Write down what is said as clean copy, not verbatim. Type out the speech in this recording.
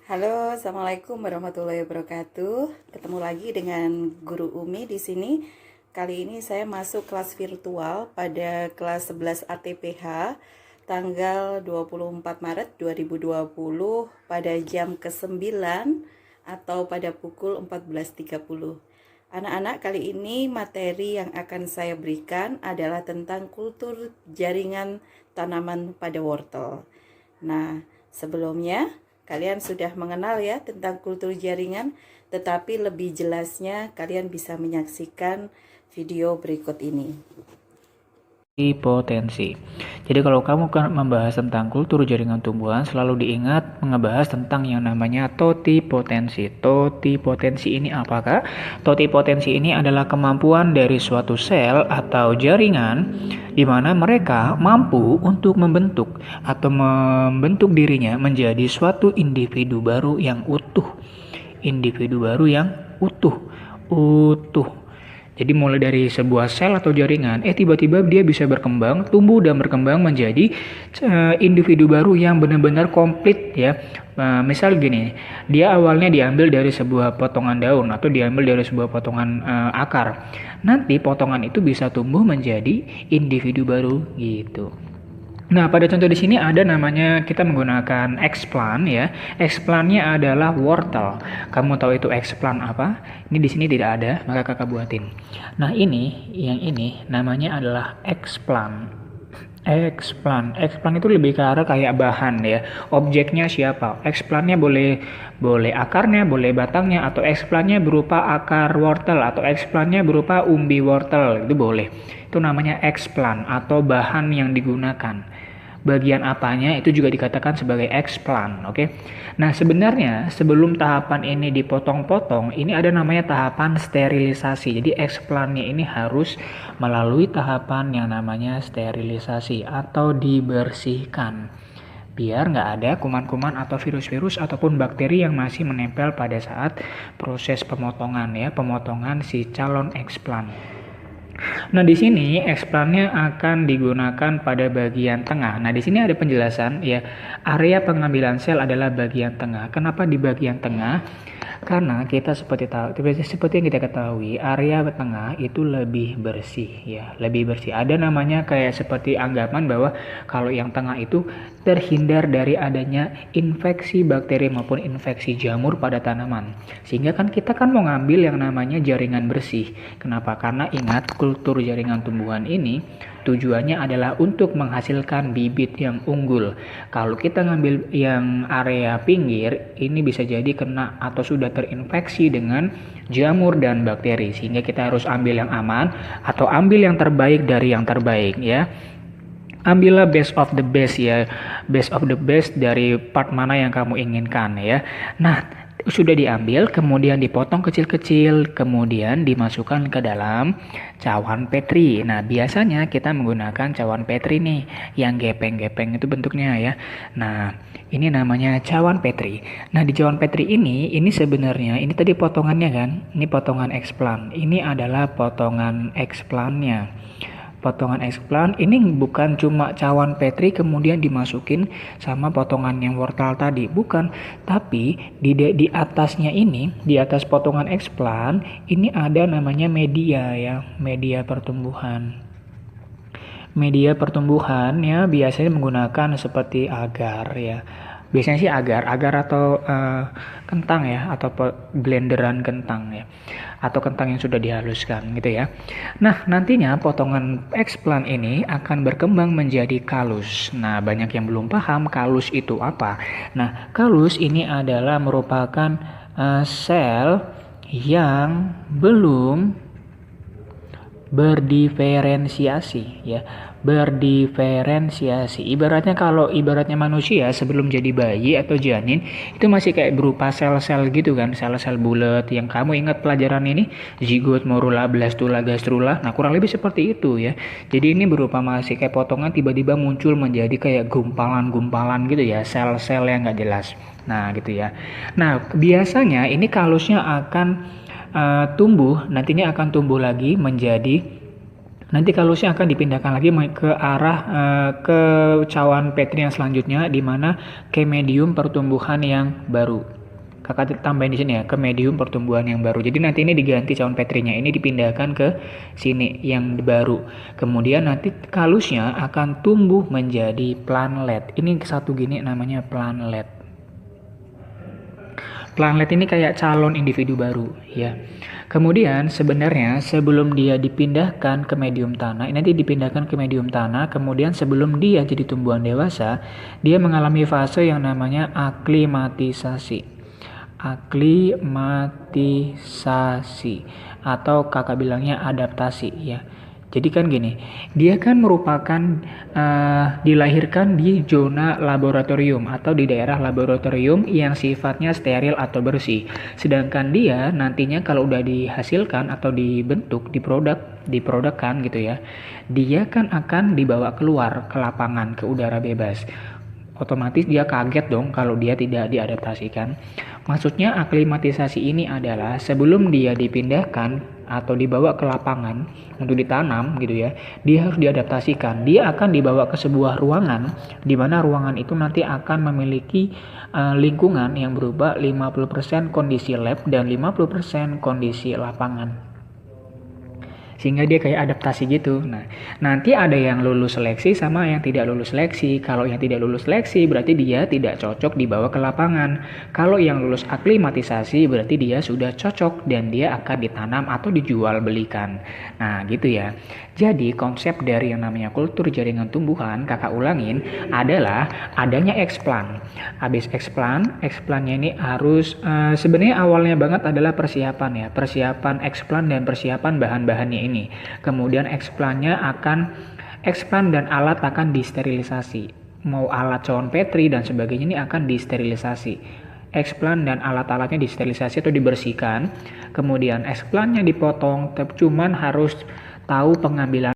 Halo, assalamualaikum warahmatullahi wabarakatuh. Ketemu lagi dengan Guru Umi di sini. Kali ini saya masuk kelas virtual pada kelas 11 ATPH tanggal 24 Maret 2020 pada jam ke-9 atau pada pukul 14.30. Anak-anak, kali ini materi yang akan saya berikan adalah tentang kultur jaringan tanaman pada wortel. Nah, sebelumnya kalian sudah mengenal ya tentang kultur jaringan, tetapi lebih jelasnya kalian bisa menyaksikan video berikut ini. Potensi. Jadi kalau kamu kan membahas tentang kultur jaringan tumbuhan, selalu diingat ngebahas tentang yang namanya totipotensi. Totipotensi ini apakah? Totipotensi ini adalah kemampuan dari suatu sel atau jaringan di mana mereka mampu untuk membentuk dirinya menjadi suatu individu baru yang utuh. Individu baru yang utuh. Jadi mulai dari sebuah sel atau jaringan, tiba-tiba dia bisa berkembang, tumbuh dan berkembang menjadi individu baru yang benar-benar komplit ya. Misal gini, dia awalnya diambil dari sebuah potongan daun atau diambil dari sebuah potongan akar. Nanti potongan itu bisa tumbuh menjadi individu baru gitu. Nah, pada contoh di sini ada namanya kita menggunakan explant ya. Explantnya adalah wortel. Kamu tahu itu explant apa? Ini di sini tidak ada, maka kakak buatin. Nah, yang ini namanya adalah explant. Explant itu lebih ke arah kayak bahan ya. Objeknya siapa? Explantnya boleh akarnya, boleh batangnya, atau explantnya berupa akar wortel, atau explantnya berupa umbi wortel, itu boleh. Itu namanya explant atau bahan yang digunakan. Bagian apanya itu juga dikatakan sebagai explant, oke? Nah, sebenarnya sebelum tahapan ini dipotong-potong, ini ada namanya tahapan sterilisasi. Jadi explantnya ini harus melalui tahapan yang namanya sterilisasi atau dibersihkan, biar nggak ada kuman-kuman atau virus-virus ataupun bakteri yang masih menempel pada saat proses pemotongan ya, pemotongan si calon explant. Nah, di sini explantnya akan digunakan pada bagian tengah. Nah, di sini ada penjelasan ya, area pengambilan sel adalah bagian tengah. Kenapa di bagian tengah? Karena seperti yang kita ketahui, area tengah itu lebih bersih ya, lebih bersih. Ada namanya kayak seperti anggapan bahwa kalau yang tengah itu terhindar dari adanya infeksi bakteri maupun infeksi jamur pada tanaman. Sehingga kita mau ngambil yang namanya jaringan bersih. Kenapa? Karena ingat, kultur jaringan tumbuhan ini tujuannya adalah untuk menghasilkan bibit yang unggul. Kalau kita ngambil yang area pinggir, ini bisa jadi kena atau sudah terinfeksi dengan jamur dan bakteri. Sehingga kita harus ambil yang aman atau ambil yang terbaik dari yang terbaik ya. Ambillah best of the best ya. Best of the best dari part mana yang kamu inginkan ya. Nah, sudah diambil, kemudian dipotong kecil-kecil, kemudian dimasukkan ke dalam cawan Petri. Nah, biasanya kita menggunakan cawan Petri nih, yang gepeng-gepeng itu bentuknya ya. Nah, ini namanya cawan Petri. Nah, di cawan Petri ini sebenarnya, ini tadi potongannya kan, ini potongan explant. Ini adalah potongan explantnya. Potongan explant ini bukan cuma cawan Petri kemudian dimasukin sama potongan yang wortel tadi, bukan, tapi di atasnya ini, di atas potongan explant ini ada namanya media ya, media pertumbuhan. Media pertumbuhan ya biasanya menggunakan seperti agar ya. Biasanya sih agar atau kentang ya, atau blenderan kentang ya, atau kentang yang sudah dihaluskan gitu ya. Nah, nantinya potongan explant ini akan berkembang menjadi kalus. Nah, banyak yang belum paham kalus itu apa. Nah, kalus ini adalah merupakan sel yang belum berdiferensiasi ya, berdiferensiasi. Ibaratnya manusia sebelum jadi bayi atau janin itu masih kayak berupa sel-sel gitu kan, sel-sel bulat yang kamu ingat pelajaran ini, zigot, morula, blastula, gastrula. Nah, kurang lebih seperti itu ya. Jadi ini berupa masih kayak potongan tiba-tiba muncul menjadi kayak gumpalan-gumpalan gitu ya, sel-sel yang nggak jelas. Nah, gitu ya. Nah, biasanya ini kalusnya akan nantinya akan tumbuh lagi menjadi, nanti kalusnya akan dipindahkan lagi ke arah ke cawan Petri yang selanjutnya, di mana ke medium pertumbuhan yang baru. kakak tambahin di sini ya, ke medium pertumbuhan yang baru. Jadi nanti ini diganti cawan petrinya, ini dipindahkan ke sini yang baru. Kemudian nanti kalusnya akan tumbuh menjadi planlet. Ini satu gini namanya planlet. Planlet ini kayak calon individu baru ya. Kemudian sebenarnya sebelum dia dipindahkan ke medium tanah, ini nanti dipindahkan ke medium tanah, kemudian sebelum dia jadi tumbuhan dewasa, dia mengalami fase yang namanya aklimatisasi. Aklimatisasi atau kakak bilangnya adaptasi ya. Jadi kan gini, dia kan merupakan dilahirkan di zona laboratorium atau di daerah laboratorium yang sifatnya steril atau bersih. Sedangkan dia nantinya kalau udah dihasilkan atau dibentuk, diprodukkan gitu ya, dia kan akan dibawa keluar ke lapangan, ke udara bebas. Otomatis dia kaget dong kalau dia tidak diadaptasikan. Maksudnya aklimatisasi ini adalah sebelum dia dipindahkan atau dibawa ke lapangan untuk ditanam gitu ya, dia harus diadaptasikan. Dia akan dibawa ke sebuah ruangan di mana ruangan itu nanti akan memiliki lingkungan yang berubah 50% kondisi lab dan 50% kondisi lapangan. Sehingga dia kayak adaptasi gitu. Nah, nanti ada yang lulus seleksi sama yang tidak lulus seleksi. Kalau yang tidak lulus seleksi berarti dia tidak cocok dibawa ke lapangan. Kalau yang lulus aklimatisasi berarti dia sudah cocok dan dia akan ditanam atau dijual belikan. Nah, gitu ya. Jadi konsep dari yang namanya kultur jaringan tumbuhan, kakak ulangin, adalah adanya explant. Habis explant-nya ini harus sebenarnya awalnya banget adalah persiapan ya. Persiapan explant dan persiapan bahan-bahannya ini. Kemudian explant dan alat akan disterilisasi. Mau alat cawan petri dan sebagainya ini akan disterilisasi. Explant dan alat-alatnya disterilisasi atau dibersihkan. Kemudian explantnya dipotong, cuman harus tahu pengambilan